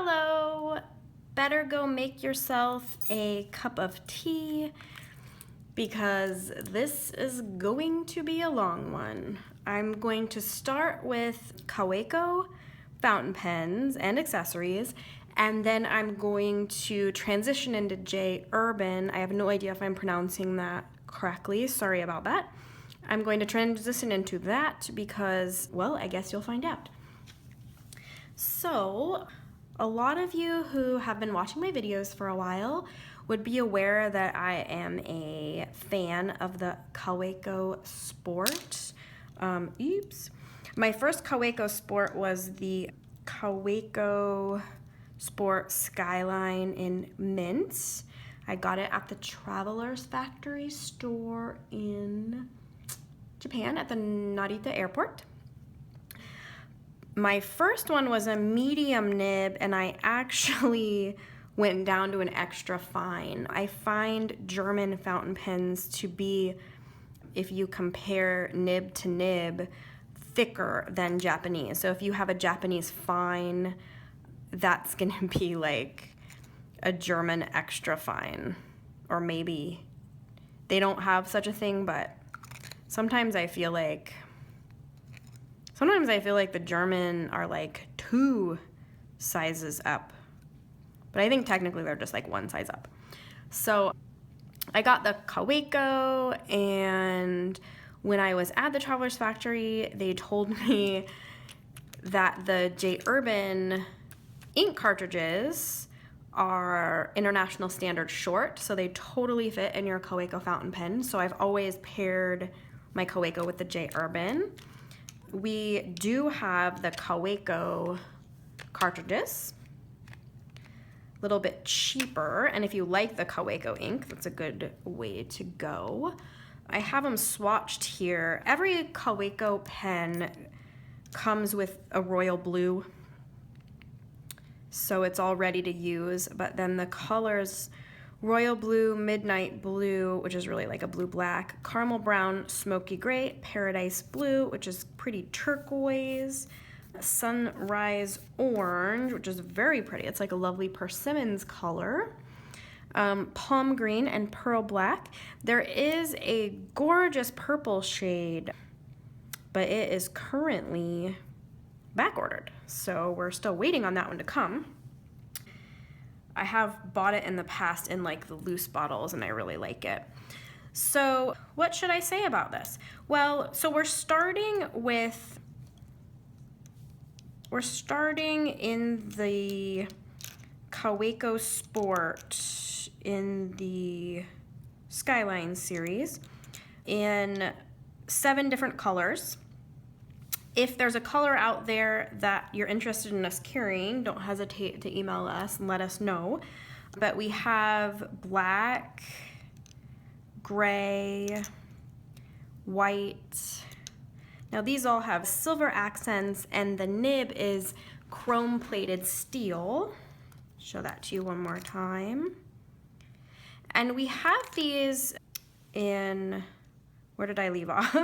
Hello! Better go make yourself a cup of tea because this is going to be a long one. I'm going to start with Kaweco fountain pens and accessories, and then I'm going to transition into Urban. I have no idea if I'm pronouncing that correctly. Sorry about that. I'm going to transition into that because, well, I guess you'll find out. So, a lot of you who have been watching my videos for a while would be aware that I am a fan of the Kaweco Sport. My first Kaweco Sport was the Kaweco Sport Skyline in mint. I got it at the Traveler's Factory store in Japan at the Narita airport. My first one was a medium nib, and I actually went down to an extra fine. I find German fountain pens to be, if you compare nib to nib, thicker than Japanese. So if you have a Japanese fine, that's gonna be like a German extra fine. Or maybe they don't have such a thing, but sometimes I feel like the German are like 2 sizes up. But I think technically they're just like 1 size up. So I got the Kaweco, and when I was at the Traveler's Factory, they told me that the Urban ink cartridges are international standard short, so they totally fit in your Kaweco fountain pen. So I've always paired my Kaweco with the Urban. We do have the Kaweco cartridges, a little bit cheaper, and if you like the Kaweco ink, that's a good way to go. I have them swatched here. Every Kaweco pen comes with a royal blue, so it's all ready to use, but then the colors: royal blue, midnight blue, which is really like a blue-black, caramel brown, smoky gray, paradise blue, which is pretty turquoise, sunrise orange, which is very pretty. It's like a lovely persimmons color, palm green, and pearl black. There is a gorgeous purple shade, but it is currently back ordered, so we're still waiting on that one to come. I have bought it in the past in like the loose bottles, and I really like it. So what should I say about this? Well, so we're starting in the Kaweco Sport in the Skyline series in 7 different colors. If there's a color out there that you're interested in us carrying, don't hesitate to email us and let us know. But we have black, gray, white. Now these all have silver accents, and the nib is chrome-plated steel. Show that to you one more time. And we have these in, where did I leave off?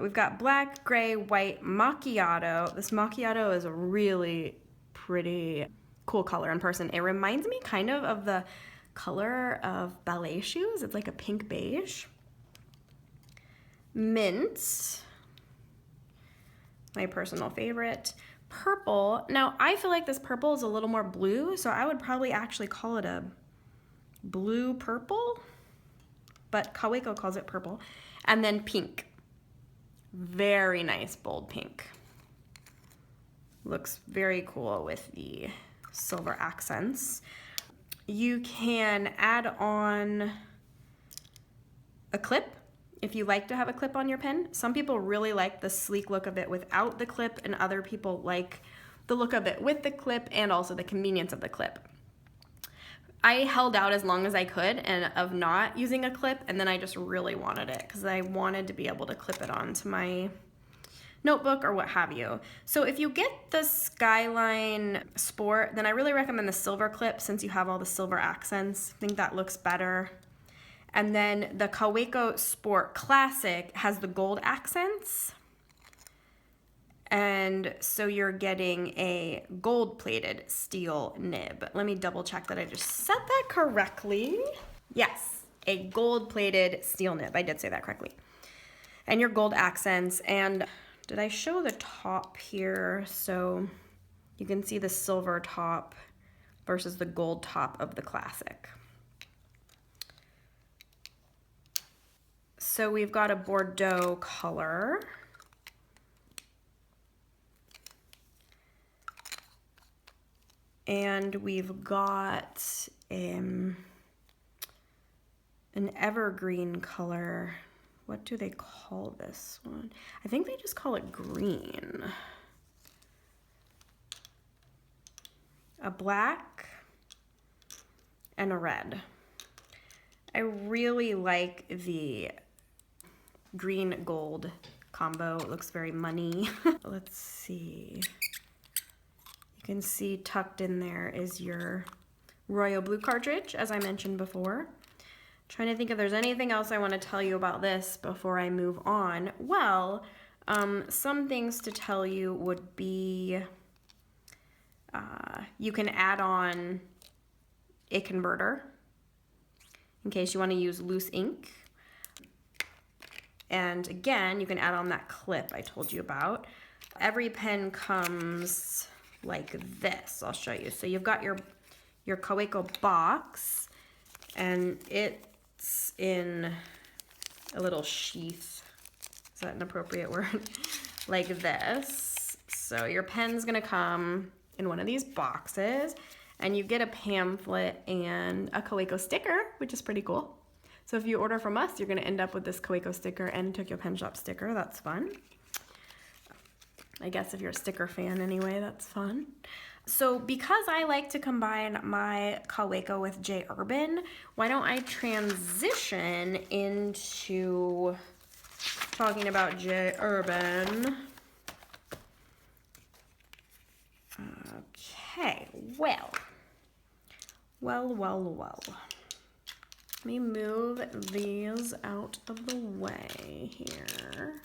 We've got black, gray, white, macchiato. This macchiato is a really pretty cool color in person. It reminds me kind of the color of ballet shoes. It's like a pink beige. Mint, my personal favorite. Purple. Now I feel like this purple is a little more blue, so I would probably actually call it a blue purple, but Kaweco calls it purple. And then pink. Very nice bold pink. Looks very cool with the silver accents. You can add on a clip if you like to have a clip on your pen. Some people really like the sleek look of it without the clip, and other people like the look of it with the clip and also the convenience of the clip. I held out as long as I could and of not using a clip, and then I just really wanted it because I wanted to be able to clip it onto my notebook or what have you. So if you get the Skyline Sport, then I really recommend the silver clip since you have all the silver accents. I think that looks better. And then the Kaweco Sport Classic has the gold accents. And so you're getting a gold-plated steel nib. Let me double check that I just said that correctly. Yes, a gold-plated steel nib. I did say that correctly. And your gold accents. And did I show the top here? So you can see the silver top versus the gold top of the classic. So we've got a Bordeaux color. And we've got an evergreen color. What do they call this one? I think they just call it green. A black and a red. I really like the green gold combo. It looks very money. Let's see. You can see tucked in there is your royal blue cartridge, as I mentioned before. Trying to think if there's anything else I want to tell you about this before I move on. Well, some things to tell you would be you can add on a converter in case you want to use loose ink. And again, you can add on that clip I told you about. Every pen comes like this. I'll show you. So you've got your Kaweco box, and it's in a little sheath. Is that an appropriate word? Like this. So your pen's gonna come in one of these boxes, and you get a pamphlet and a Kaweco sticker, which is pretty cool. So if you order from us, you're gonna end up with this Kaweco sticker and Tokyo Pen Shop sticker. That's fun. I guess if you're a sticker fan anyway, that's fun. So because I like to combine my Kaweco with J. Urban, why don't I transition into talking about J. Urban. Okay, well. Let me move these out of the way here.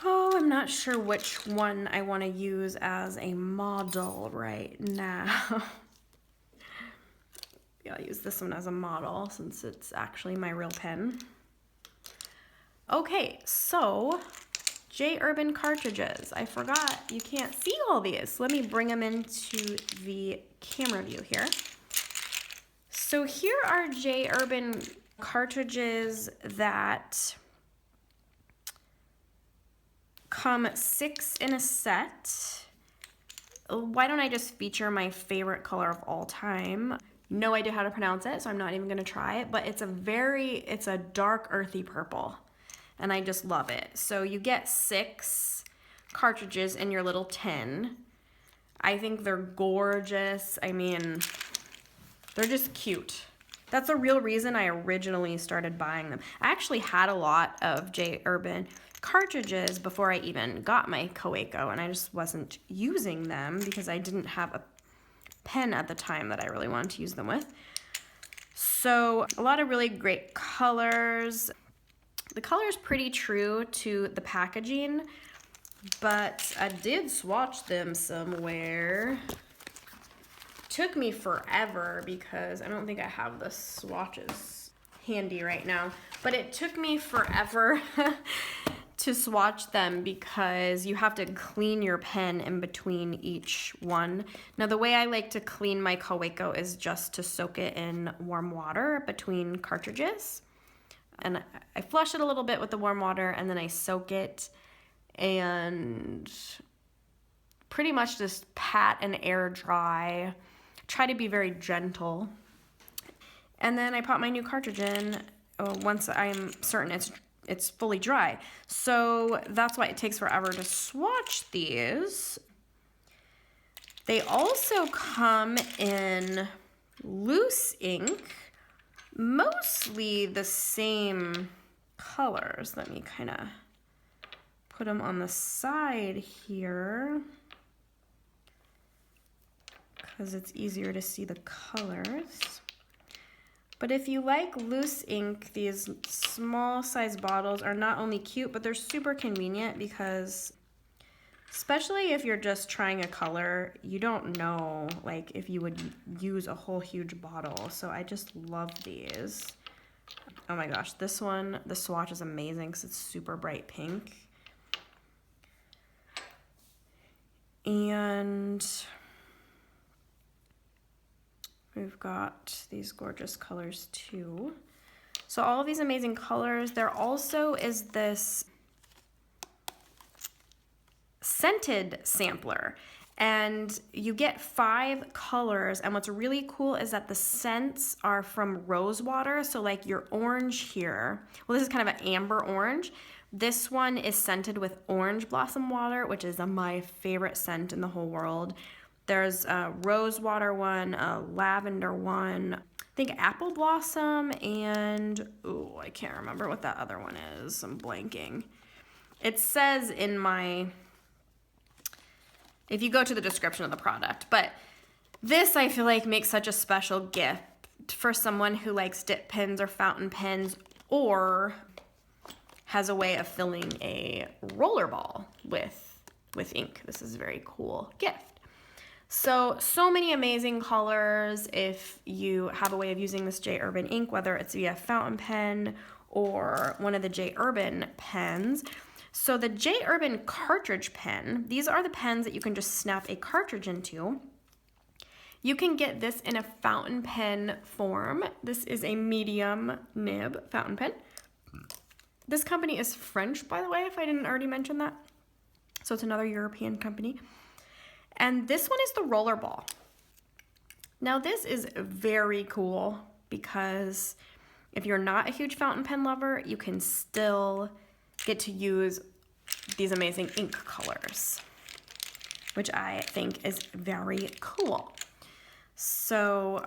Oh, I'm not sure which one I want to use as a model right now. Yeah, I'll use this one as a model since it's actually my real pen. Okay, so J. Urban cartridges. I forgot you can't see all these. Let me bring them into the camera view here. So here are J. Urban cartridges that come 6 in a set. Why don't I just feature my favorite color of all time? No idea how to pronounce it, so I'm not even gonna try it, but it's a dark earthy purple, and I just love it. So you get 6 cartridges in your little tin. I think they're gorgeous. I mean, they're just cute. That's the real reason I originally started buying them. I actually had a lot of J. Urban cartridges before I even got my Kaweco, and I just wasn't using them because I didn't have a pen at the time that I really wanted to use them with. So a lot of really great colors. The color is pretty true to the packaging, but I did swatch them somewhere. Took me forever because I don't think I have the swatches handy right now, but it took me forever to swatch them because you have to clean your pen in between each one. Now the way I like to clean my Kaweco is just to soak it in warm water between cartridges. And I flush it a little bit with the warm water, and then I soak it and pretty much just pat and air dry. Try to be very gentle. And then I pop my new cartridge in once I'm certain it's fully dry. So that's why it takes forever to swatch these. They also come in loose ink, mostly the same colors. Let me kind of put them on the side here because it's easier to see the colors. But if you like loose ink, these small size bottles are not only cute, but they're super convenient because especially if you're just trying a color, you don't know like if you would use a whole huge bottle. So I just love these. Oh my gosh, this one, the swatch is amazing because it's super bright pink. And we've got these gorgeous colors too. So all of these amazing colors. There also is this scented sampler, and you get 5 colors, and what's really cool is that the scents are from rose water. So like your orange here, well, this is kind of an amber orange. This one is scented with orange blossom water, which is my favorite scent in the whole world. There's a rose water one, a lavender one, I think apple blossom, and oh, I can't remember what that other one is. I'm blanking. It says in my, if you go to the description of the product, but this I feel like makes such a special gift for someone who likes dip pens or fountain pens, or has a way of filling a roller ball with ink. This is a very cool gift. So many amazing colors if you have a way of using this J. Urban ink, whether it's via fountain pen or one of the J. Urban pens. So the J. Urban Cartridge Pen, these are the pens that you can just snap a cartridge into. You can get this in a fountain pen form. This is a medium nib fountain pen. This company is French, by the way, if I didn't already mention that. So it's another European company. And this one is the roller ball. Now this is very cool because if you're not a huge fountain pen lover, you can still get to use these amazing ink colors, which I think is very cool. So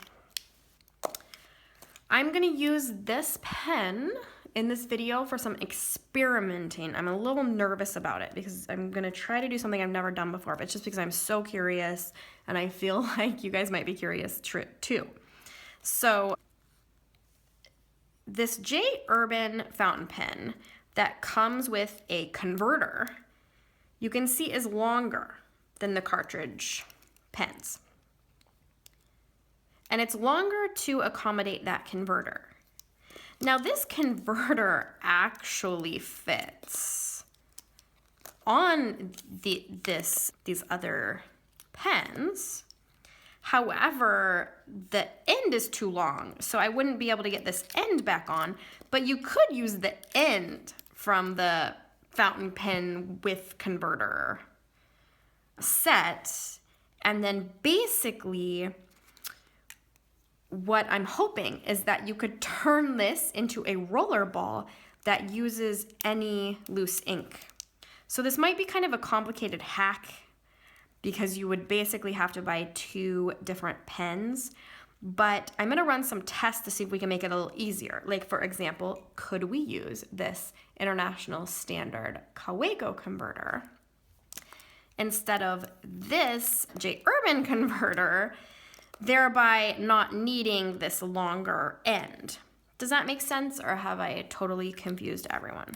I'm gonna use this pen in this video for some experimenting. I'm a little nervous about it because I'm gonna try to do something I've never done before, but it's just because I'm so curious and I feel like you guys might be curious too. So this J. Urban fountain pen that comes with a converter, you can see is longer than the cartridge pens. And it's longer to accommodate that converter. Now this converter actually fits on these other pens. However, the end is too long, so I wouldn't be able to get this end back on, but you could use the end from the fountain pen with converter set, and then basically what I'm hoping is that you could turn this into a roller ball that uses any loose ink. So this might be kind of a complicated hack because you would basically have to buy 2 different pens, but I'm gonna run some tests to see if we can make it a little easier. Like for example, could we use this international standard Kaweco converter instead of this J. Urban converter, thereby not needing this longer end? Does that make sense, or have I totally confused everyone?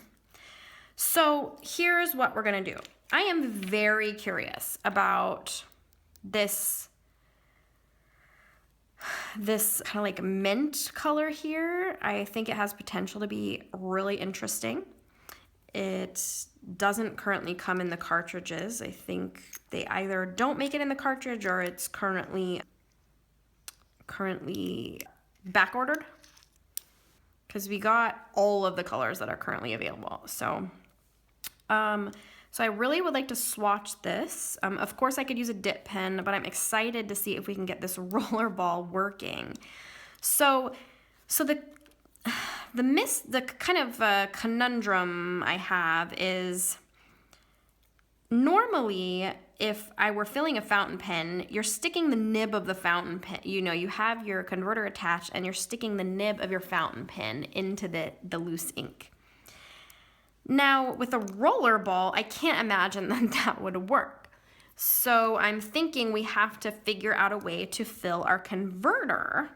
So here's what we're gonna do. I am very curious about this kind of like mint color here. I think it has potential to be really interesting. It doesn't currently come in the cartridges. I think they either don't make it in the cartridge or it's currently back ordered, because we got all of the colors that are currently available. So I really would like to swatch this. Of course I could use a dip pen, but I'm excited to see if we can get this roller ball working. So the kind of conundrum I have is, normally if I were filling a fountain pen, you're sticking the nib of the fountain pen, you have your converter attached and you're sticking the nib of your fountain pen into the loose ink. Now with a roller ball, I can't imagine that would work. So I'm thinking we have to figure out a way to fill our converter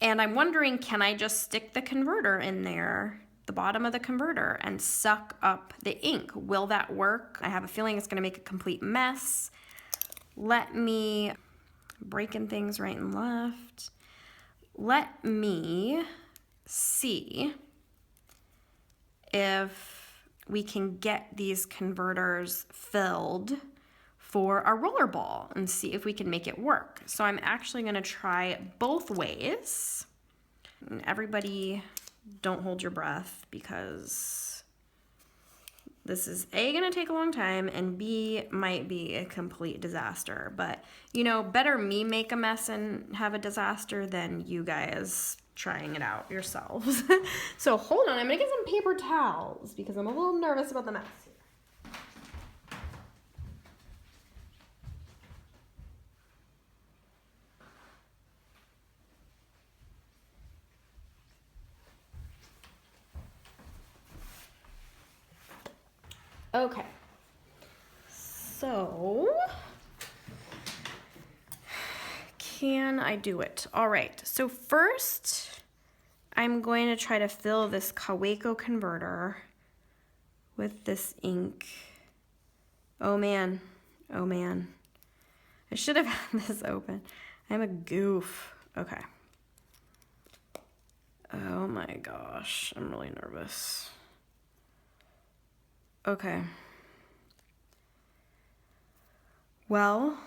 And I'm wondering, can I just stick the converter in there, the bottom of the converter, and suck up the ink? Will that work? I have a feeling it's gonna make a complete mess. Let me, breaking things right and left. Let me see if we can get these converters filled for our roller ball and see if we can make it work. So I'm actually gonna try both ways. And everybody, don't hold your breath, because this is A, gonna take a long time, and B, might be a complete disaster. But you know, better me make a mess and have a disaster than you guys trying it out yourselves. So hold on, I'm gonna get some paper towels because I'm a little nervous about the mess here. Okay, so can I do it? All right, so first I'm going to try to fill this Kaweco converter with this ink. Oh man, oh man. I should have had this open. I'm a goof. Okay. Oh my gosh, I'm really nervous. Okay. Well,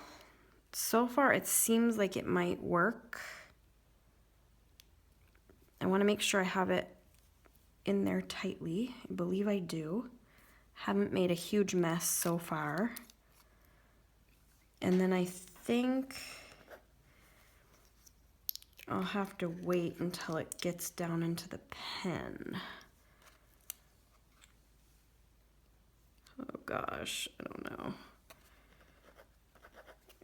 so far it seems like it might work. I want to make sure I have it in there tightly. I believe I do. Haven't made a huge mess so far. And then I think I'll have to wait until it gets down into the pen. Oh gosh, I don't know.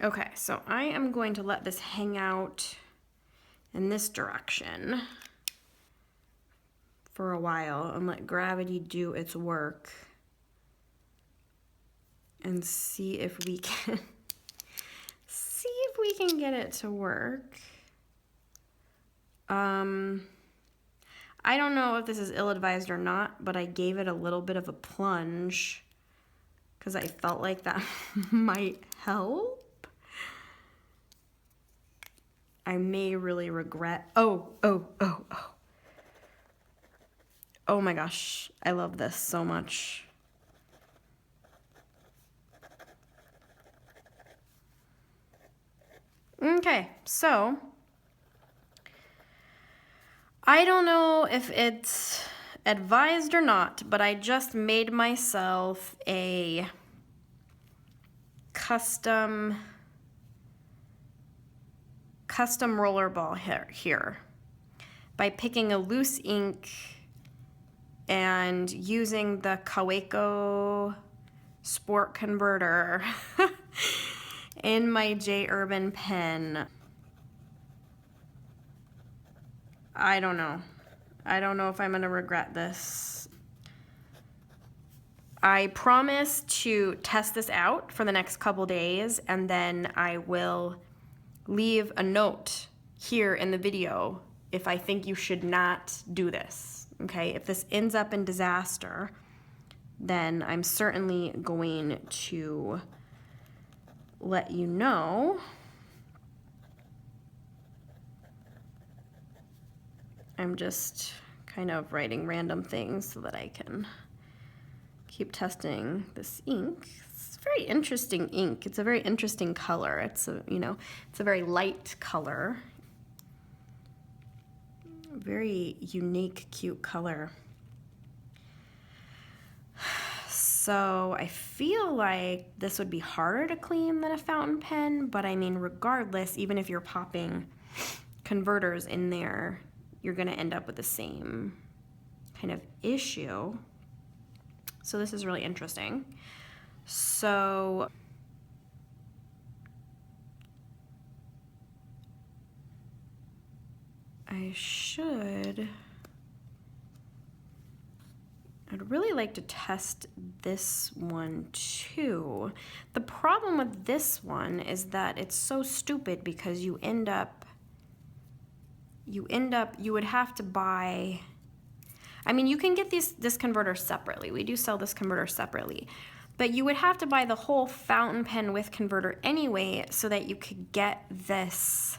Okay, so I am going to let this hang out in this direction for a while and let gravity do its work and see if we can get it to work. I don't know if this is ill-advised or not, but I gave it a little bit of a plunge because I felt like that might help. I may really regret. Oh my gosh, I love this so much. Okay, so I don't know if it's advised or not, but I just made myself a custom rollerball here by picking a loose ink and using the Kaweco Sport converter in my Urban pen. I don't know. I don't know if I'm gonna regret this. I promise to test this out for the next couple days, and then I will leave a note here in the video if I think you should not do this, okay? If this ends up in disaster, then I'm certainly going to let you know. I'm just kind of writing random things so that I can keep testing this ink. It's a very interesting ink. It's a very interesting color. It's a, you know, it's a very light color. Very unique, cute color. So I feel like this would be harder to clean than a fountain pen, but I mean, regardless, even if you're popping converters in there, you're gonna end up with the same kind of issue. So this is really interesting. So I'd really like to test this one too. The problem with this one is that it's so stupid because you end up you would have to buy, I mean, you can get this converter separately. We do sell this converter separately. But you would have to buy the whole fountain pen with converter anyway so that you could get this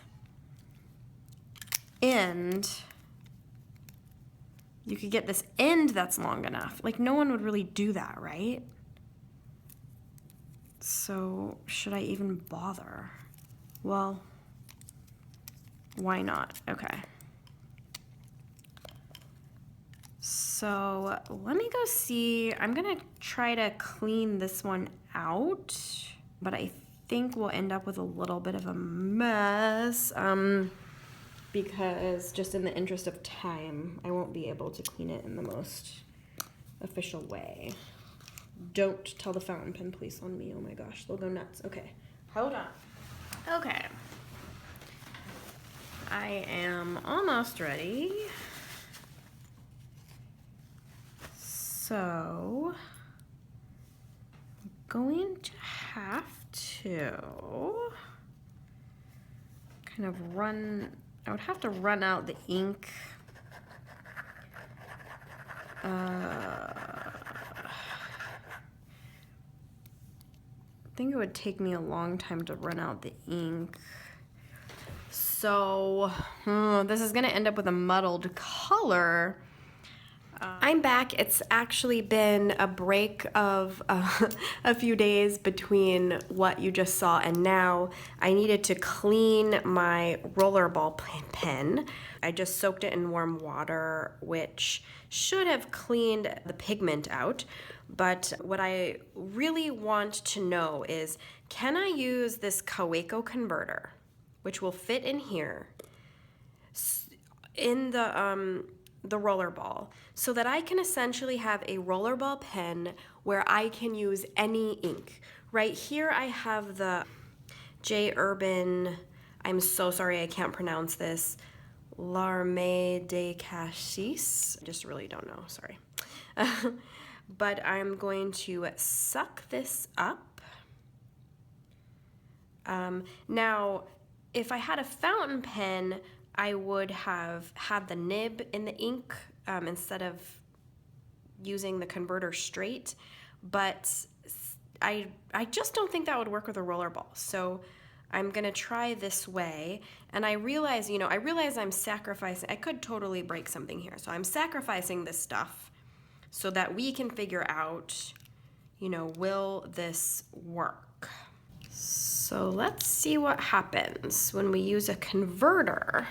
end. You could get this end that's long enough. Like, no one would really do that, right? So, should I even bother? Well, why not? Okay. So let me go see. I'm gonna try to clean this one out, but I think we'll end up with a little bit of a mess because just in the interest of time, I won't be able to clean it in the most official way. Don't tell the fountain pen police on me. Oh my gosh, they'll go nuts. Okay, hold on. Okay. I am almost ready. So, I'm going to have to kind of I would have to run out the ink. I think it would take me a long time to run out the ink. So, this is gonna end up with a muddled color. I'm back. It's actually been a break of a few days between what you just saw and now. I needed to clean my rollerball pen. I just soaked it in warm water, which should have cleaned the pigment out. But what I really want to know is, can I use this Kaweco converter, which will fit in here, in the rollerball, so that I can essentially have a rollerball pen where I can use any ink. Right here I have the Urban, I'm so sorry I can't pronounce this, L'Armée de Cassis. I just really don't know, sorry. But I'm going to suck this up. Now, if I had a fountain pen, I would have had the nib in the ink instead of using the converter straight, but I just don't think that would work with a rollerball. So I'm gonna try this way, and I realize I'm sacrificing, I could totally break something here, so I'm sacrificing this stuff so that we can figure out, will this work? So let's see what happens when we use a converter.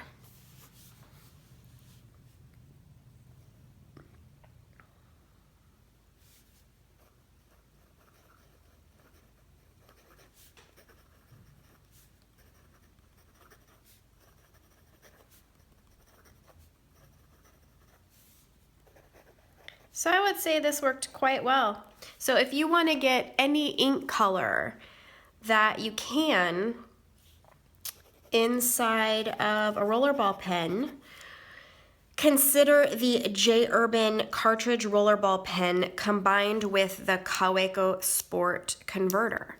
So I would say this worked quite well. So if you want to get any ink color that you can inside of a rollerball pen, consider the Urban Cartridge Rollerball Pen combined with the Kaweco Sport converter.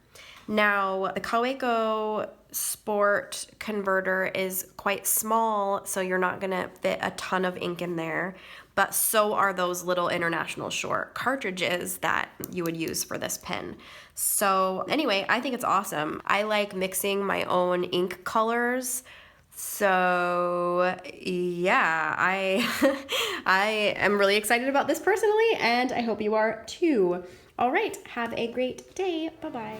Now, the Kaweco Sport converter is quite small, so you're not gonna fit a ton of ink in there, but so are those little International Short cartridges that you would use for this pen. So anyway, I think it's awesome. I like mixing my own ink colors. So yeah, I am really excited about this personally, and I hope you are too. All right, have a great day. Bye-bye.